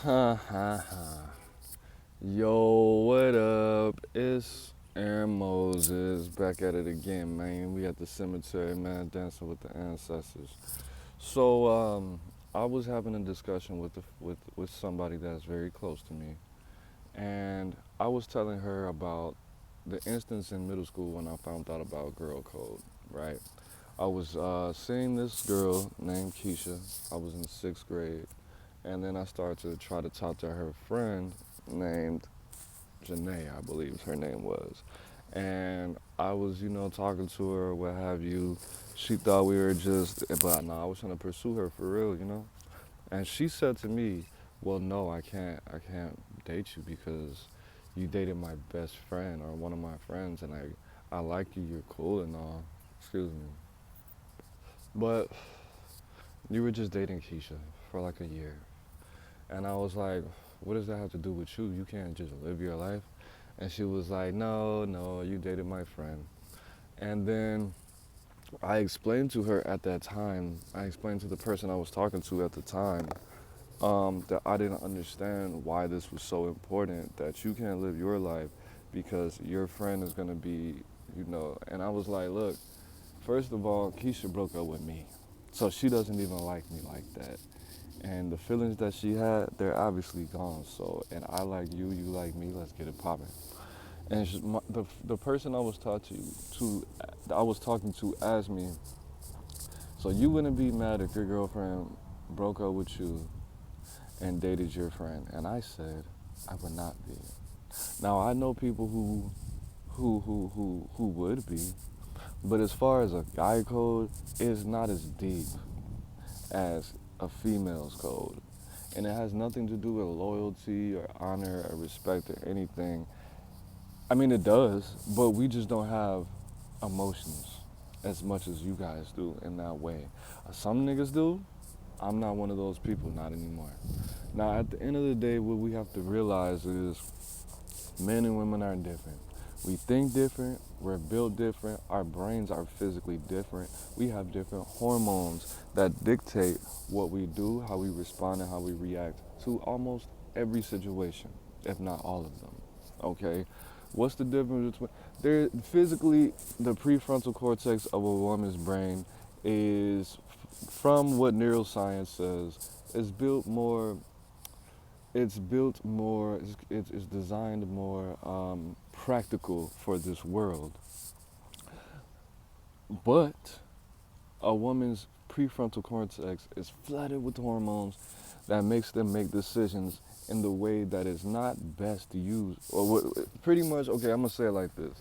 Ha ha ha. Yo, what up? It's Aaron Moses back at it again, man. We at the cemetery, man, dancing with the ancestors. So, I was having a discussion with somebody that's very close to me, and I was telling her about the instance in middle school when I found out about girl code, right? I was seeing this girl named Keisha. I was in sixth grade, and then I started to try to talk to her friend named Janae, I believe her name was. And I was, talking to her, what have you. She thought we were just, but no, I was trying to pursue her for real. And she said to me, "Well, no, I can't date you because you dated my best friend or one of my friends, and I like you. You're cool and all. Excuse me, but you were just dating Keisha for like a year." And I was like, "What does that have to do with you? You can't just live your life." And she was like, "No, no, you dated my friend." And then I explained to her at that time, I explained to the person I was talking to at the time, that I didn't understand why this was so important, that you can't live your life because your friend is going to be. And I was like, look, first of all, Keisha broke up with me. So she doesn't even like me like that. And the feelings that she had, they're obviously gone. So, and I like you, you like me, let's get it popping. And the person I was talking to asked me, so you wouldn't be mad if your girlfriend broke up with you and dated your friend? And I said, I would not be. Now I know people who would be, but as far as a guy code, it's not as deep as a female's code. And it has nothing to do with loyalty or honor or respect or anything. I mean, it does, but we just don't have emotions as much as you guys do in that way. Some niggas do. I'm not one of those people, not anymore. Now, at the end of the day, what we have to realize is men and women are different. We think different, we're built different, our brains are physically different. We have different hormones that dictate what we do, how we respond, and how we react to almost every situation, if not all of them. Okay? What's the difference between there physically the prefrontal cortex of a woman's brain is from what neuroscience says is built more it's designed more practical for this world. But a woman's prefrontal cortex is flooded with hormones that makes them make decisions in the way that is not best used. Pretty much, okay, I'm gonna say it like this.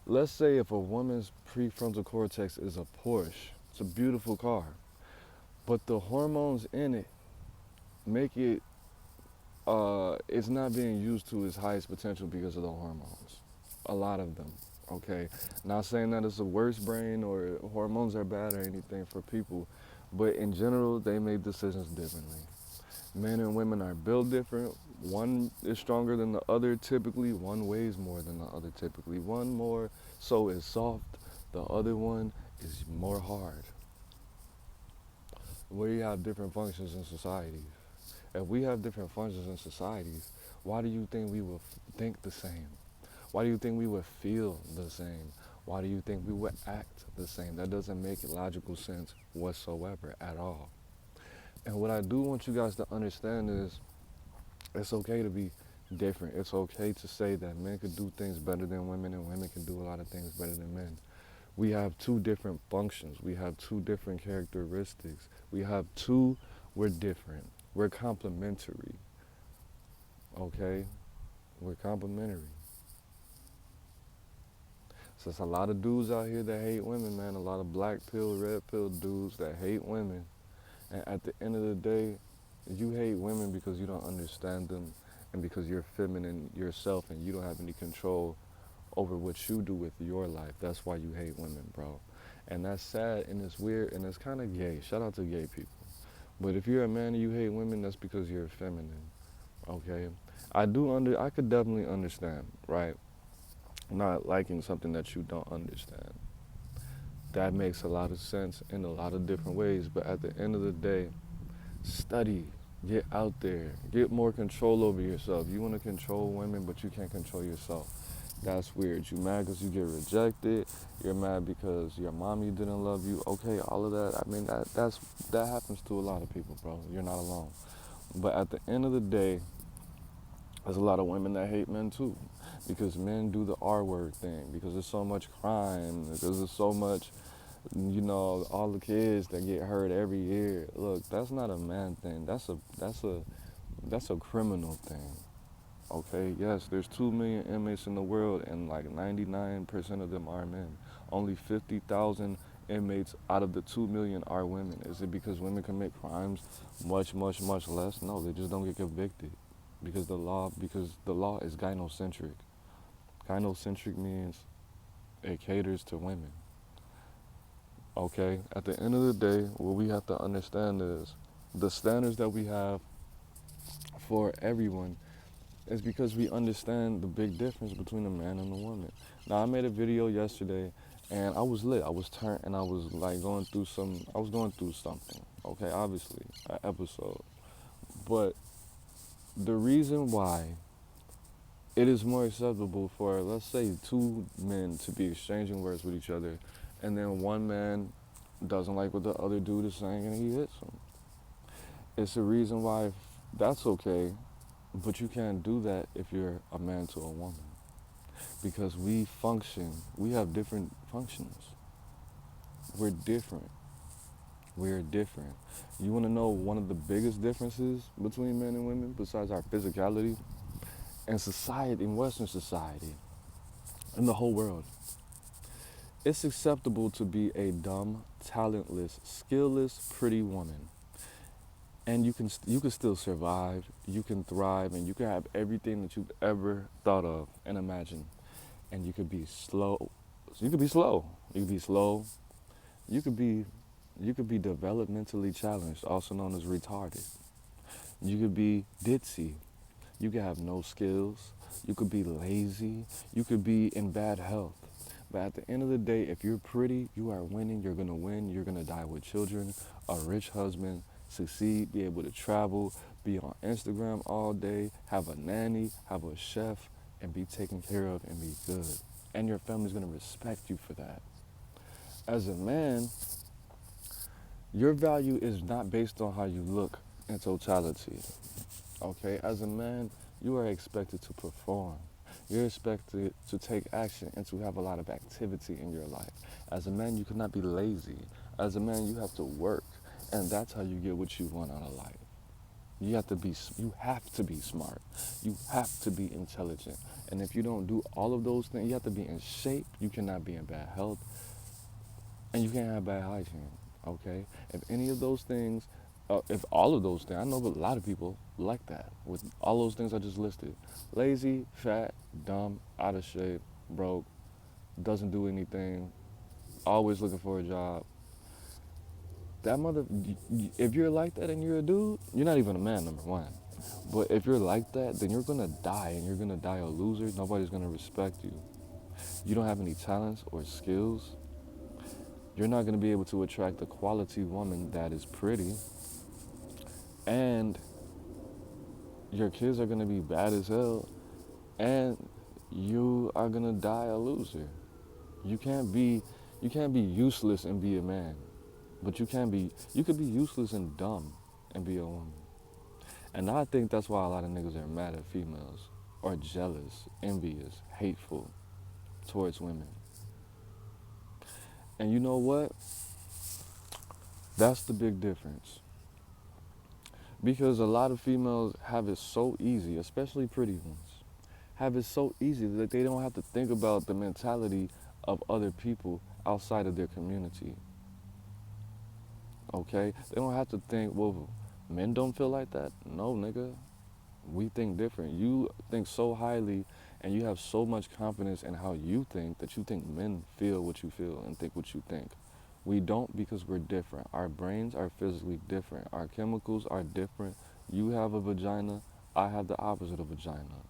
Let's say if a woman's prefrontal cortex is a Porsche, it's a beautiful car, but the hormones in it make it it's not being used to its highest potential because of the hormones. A lot of them. Okay. Not saying that it's a worse brain or hormones are bad or anything for people, but in general, they make decisions differently. Men and women are built different. One is stronger than the other typically. One weighs more than the other typically. One more so is soft. The other one is more hard. We have different functions in society. If we have different functions in societies, why do you think we will think the same? Why do you think we would feel the same? Why do you think we would act the same? That doesn't make logical sense whatsoever at all. And what I do want you guys to understand is it's okay to be different. It's okay to say that men can do things better than women and women can do a lot of things better than men. We have two different functions. We have two different characteristics. We're different. We're complementary. Okay? We're complementary. So there's a lot of dudes out here that hate women, man. A lot of black pill, red pill dudes that hate women. And at the end of the day, you hate women because you don't understand them and because you're feminine yourself and you don't have any control over what you do with your life. That's why you hate women, bro. And that's sad and it's weird and it's kind of gay. Shout out to gay people. But if you're a man and you hate women, that's because you're feminine. Okay? I could definitely understand, right? Not liking something that you don't understand. That makes a lot of sense in a lot of different ways, but at the end of the day, study, Get out there. Get more control over yourself. You want to control women, but you can't control yourself. That's weird. You mad because you get rejected. You're mad because your mommy didn't love you. Okay, all of that. I mean, that happens to a lot of people, bro. You're not alone. But at the end of the day, there's a lot of women that hate men too, because men do the R word thing. Because there's so much crime. Because there's so much, all the kids that get hurt every year. Look, that's not a man thing. That's a criminal thing. Okay, yes, there's 2 million inmates in the world, and like 99% of them are men. Only 50,000 inmates out of the 2 million are women. Is it because women commit crimes much, much, much less? No, they just don't get convicted because the law is gynocentric. Gynocentric means it caters to women. Okay, at the end of the day, what we have to understand is the standards that we have for everyone is because we understand the big difference between a man and a woman. Now, I made a video yesterday, and I was lit. I was turned, and I was like I was going through something. Okay, obviously, an episode. But the reason why it is more acceptable for, let's say, two men to be exchanging words with each other, and then one man doesn't like what the other dude is saying, and he hits him. It's the reason why that's okay, but you can't do that if you're a man to a woman. Because we have different functions. We're different. We're different. You want to know one of the biggest differences between men and women, besides our physicality? In society, in Western society, in the whole world, it's acceptable to be a dumb, talentless, skillless, pretty woman. And you can still survive, you can thrive, and you can have everything that you've ever thought of and imagined. And you could be slow. You could be slow. You could be slow. You could be you could be developmentally challenged, also known as retarded. You could be ditzy. You could have no skills. You could be lazy. You could be in bad health. But at the end of the day, if you're pretty, you are winning. You're going to win. You're going to die with children, a rich husband, succeed, be able to travel, be on Instagram all day, have a nanny, have a chef, and be taken care of and be good. And your family's going to respect you for that. As a man, your value is not based on how you look in totality. Okay, as a man, you are expected to perform. You're expected to take action and to have a lot of activity in your life. As a man, you cannot be lazy. As a man, you have to work, and that's how you get what you want out of life. You have to be smart. You have to be intelligent. And if you don't do all of those things, you have to be in shape. You cannot be in bad health, and you can't have bad hygiene. Okay, if any of those things, if all of those things, I know a lot of people like that with all those things I just listed: lazy, fat, dumb, out of shape, broke, doesn't do anything, always looking for a job. If you're like that and you're a dude, you're not even a man, number one. But if you're like that, then you're gonna die, and you're gonna die a loser. Nobody's gonna respect you. You don't have any talents or skills. You're not gonna be able to attract a quality woman that is pretty, and your kids are gonna be bad as hell, and you are gonna die a loser. You can't be you can't be useless and be a man, but you could be useless and dumb and be a woman. And I think that's why a lot of niggas are mad at females, or jealous, envious, hateful towards women. And you know what? That's the big difference. Because a lot of females have it so easy, especially pretty ones, have it so easy that they don't have to think about the mentality of other people outside of their community. Okay? They don't have to think, well, men don't feel like that. No, nigga. We think different. You think so highly, and you have so much confidence in how you think that you think men feel what you feel and think what you think. We don't, because we're different. Our brains are physically different. Our chemicals are different. You have a vagina. I have the opposite of vagina.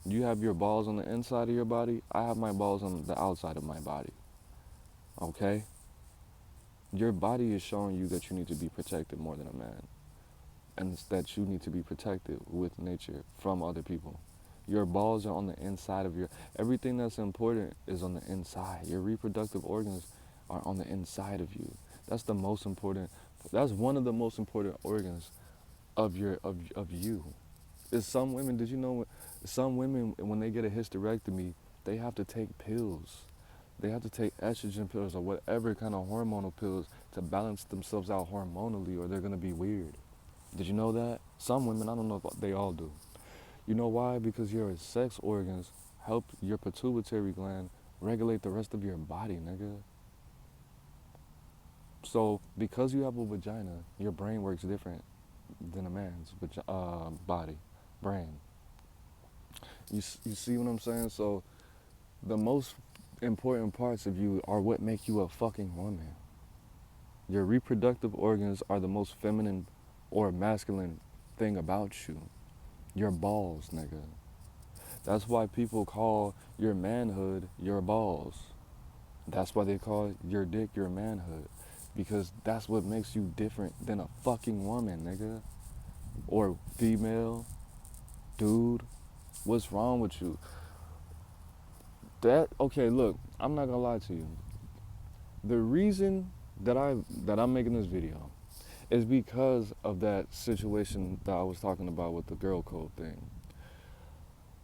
You have your balls on the inside of your body. I have my balls on the outside of my body. Okay? Your body is showing you that you need to be protected more than a man. and it's that you need to be protected with nature from other people. Your balls are on the inside of your, everything that's important is on the inside. Your reproductive organs are on the inside of you. That's the most important, that's one of the most important organs of you. Is some women, did you know, some women, when they get a hysterectomy, they have to take pills. They have to take estrogen pills or whatever kind of hormonal pills to balance themselves out hormonally, or they're going to be weird. Did you know that? Some women, I don't know if they all do. You know why? Because your sex organs help your pituitary gland regulate the rest of your body, nigga. So, because you have a vagina, your brain works different than a man's body, brain. You see what I'm saying? So, the most important parts of you are what make you a fucking woman. Your reproductive organs are the most feminine or masculine thing about you. Your balls, nigga. That's why people call your manhood your balls. That's why they call your dick your manhood. Because that's what makes you different than a fucking woman, nigga. Or female, dude. What's wrong with you? Okay, look, I'm not gonna lie to you. The reason that I'm making this video is because of that situation that I was talking about with the girl code thing.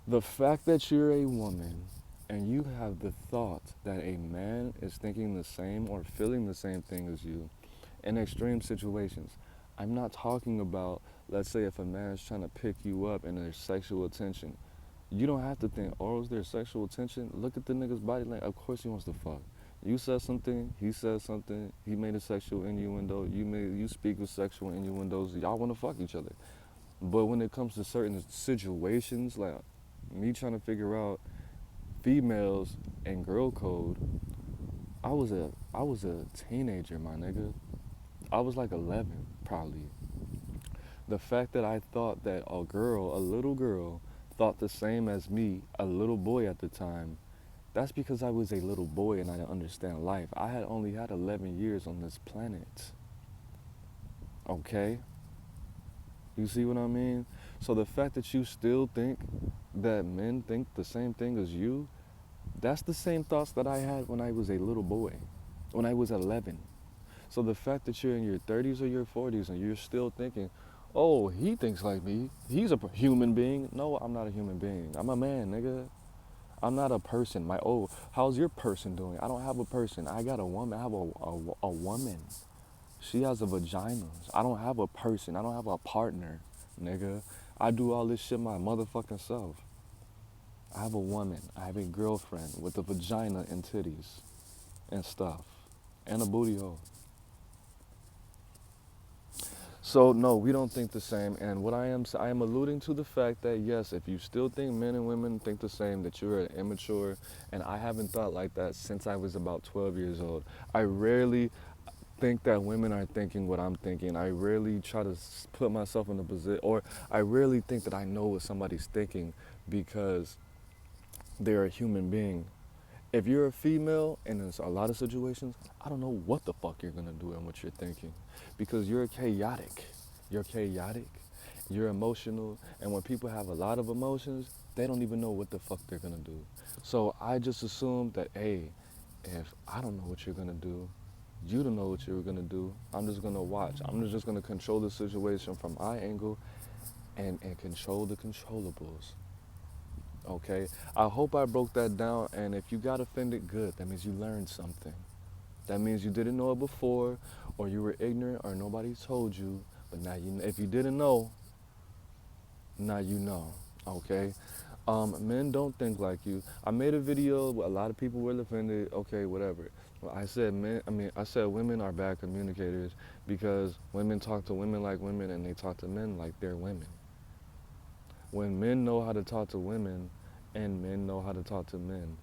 The fact that you're a woman and you have the thought that a man is thinking the same or feeling the same thing as you in extreme situations. I'm not talking about, let's say, if a man's trying to pick you up and there's sexual attention. You don't have to think, oh, is there sexual attention? Look at the nigga's body language. Of course he wants to fuck. You said something, he said something, he made a sexual innuendo, you speak with sexual innuendos, y'all want to fuck each other. But when it comes to certain situations, like me trying to figure out females and girl code, I was a teenager, my nigga. I was like 11, probably. The fact that I thought that a little girl, thought the same as me, a little boy at the time, that's because I was a little boy and I didn't understand life. I had only had 11 years on this planet. Okay? You see what I mean? So the fact that you still think that men think the same thing as you, that's the same thoughts that I had when I was a little boy, when I was 11. So the fact that you're in your 30s or your 40s and you're still thinking, oh, he thinks like me, he's a human being. No, I'm not a human being. I'm a man, nigga. I'm not a person. How's your person doing? I don't have a person. I got a woman. I have a woman. She has a vagina. I don't have a person. I don't have a partner, nigga. I do all this shit my motherfucking self. I have a woman. I have a girlfriend with a vagina and titties and stuff and a booty hole. So no, we don't think the same. And what I am alluding to the fact that yes, if you still think men and women think the same, that you're immature. And I haven't thought like that since I was about 12 years old. I rarely think that women are thinking what I'm thinking. I rarely try to put myself in a position, or I rarely think that I know what somebody's thinking because they're a human being. If you're a female, and in a lot of situations, I don't know what the fuck you're gonna do and what you're thinking, because you're chaotic. You're chaotic. You're emotional, and when people have a lot of emotions, they don't even know what the fuck they're gonna do. So I just assume that, hey, if I don't know what you're gonna do, you don't know what you're gonna do. I'm just gonna watch. I'm just gonna control the situation from my angle, and control the controllables. Okay, I hope I broke that down, and if you got offended, good. That means you learned something. That means you didn't know it before, or you were ignorant, or nobody told you. But now you know. If you didn't know, now you know. Okay, men don't think like you. I made a video. A lot of people were offended. Okay, whatever. Well, I said men. I said women are bad communicators because women talk to women like women, and they talk to men like they're women. When men know how to talk to women and men know how to talk to men,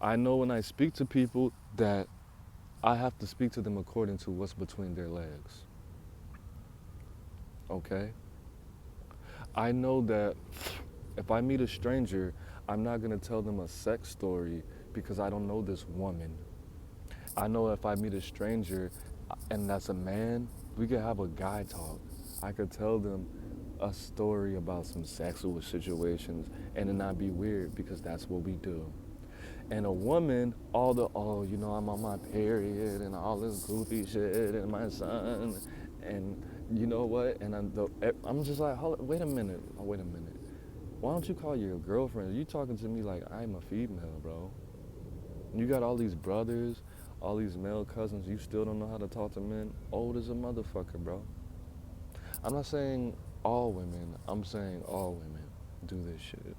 I know when I speak to people that I have to speak to them according to what's between their legs. Okay? I know that if I meet a stranger, I'm not going to tell them a sex story because I don't know this woman. I know if I meet a stranger and that's a man, we can have a guy talk. I could tell them a story about some sexual situations and it not be weird because that's what we do. And a woman, I'm on my period and all this goofy shit and my son, and you know what? And I'm just like, wait a minute, wait a minute. Why don't you call your girlfriend? You talking to me like I'm a female, bro. You got all these brothers, all these male cousins. You still don't know how to talk to men. Old as a motherfucker, bro. I'm not saying all women. I'm saying all women do this shit.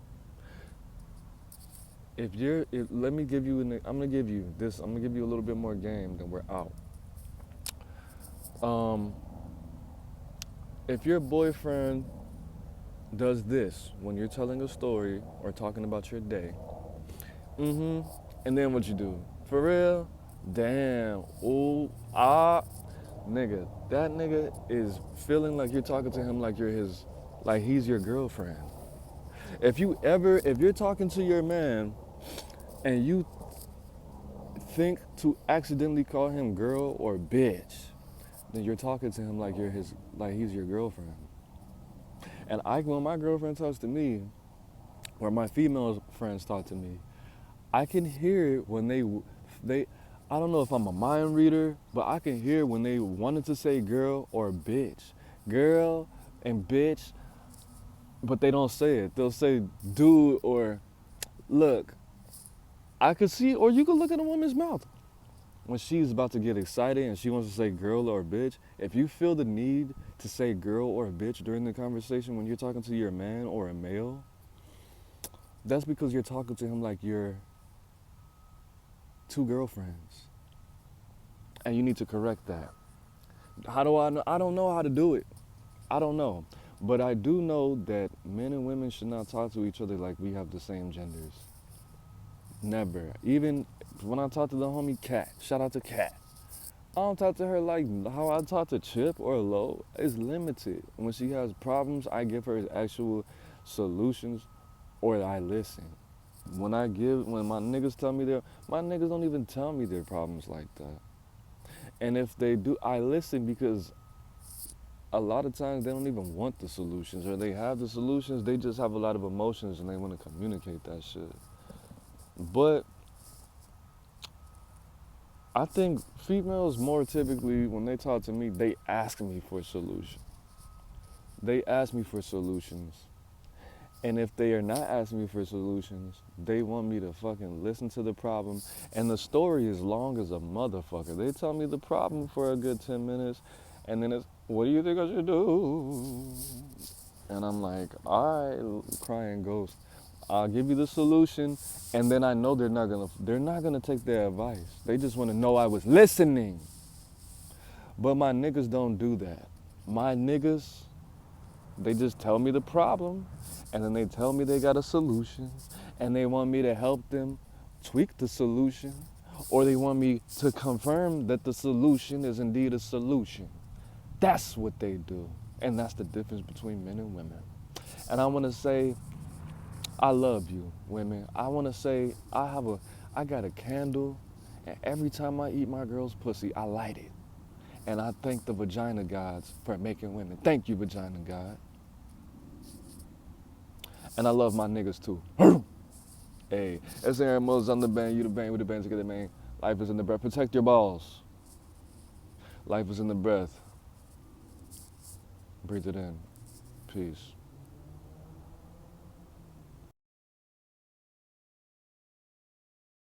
Let me give you I'm gonna give you this. I'm gonna give you a little bit more game than we're out. Um, if your boyfriend does this when you're telling a story or talking about your day, and then what you do? For real? Damn. Ooh, nigga. That nigga is feeling like you're talking to him like he's your girlfriend. If you're talking to your man and you think to accidentally call him girl or bitch, then you're talking to him like he's your girlfriend. And when my girlfriend talks to me, or my female friends talk to me, I can hear it when they, I don't know if I'm a mind reader, but I can hear when they wanted to say girl or bitch. Girl and bitch, but they don't say it. They'll say dude or look. I could see, or you could look at a woman's mouth. When she's about to get excited and she wants to say girl or bitch, if you feel the need to say girl or bitch during the conversation when you're talking to your man or a male, that's because you're talking to him like you're two girlfriends. And you need to correct that. How do I know? I don't know how to do it. I don't know. But I do know that men and women should not talk to each other like we have the same genders. Never. Even when I talk to the homie Cat, shout out to Cat. I don't talk to her like how I talk to Chip or Lo. It's limited. When she has problems, I give her actual solutions or I listen. When my niggas tell me my niggas don't even tell me their problems like that. And if they do, I listen because a lot of times they don't even want the solutions or they have the solutions, they just have a lot of emotions and they want to communicate that shit. But I think females more typically, when they talk to me, they ask me for solutions. They ask me for solutions. And if they are not asking me for solutions, they want me to fucking listen to the problem. And the story is long as a motherfucker. They tell me the problem for a good 10 minutes, and then it's, what do you think I should do? And I'm like, all right, crying ghost. I'll give you the solution, and then I know they're not gonna take their advice. They just want to know I was listening. But my niggas don't do that. My niggas, they just tell me the problem, and then they tell me they got a solution, and they want me to help them tweak the solution, or they want me to confirm that the solution is indeed a solution. That's what they do, and that's the difference between men and women. And I want to say, I love you, women. I want to say, I got a candle, and every time I eat my girl's pussy, I light it. And I thank the vagina gods for making women. Thank you, vagina god. And I love my niggas too. Hey, it's Aaron Moses on the band. You the band, we the band together, man. Life is in the breath. Protect your balls. Life is in the breath. Breathe it in. Peace.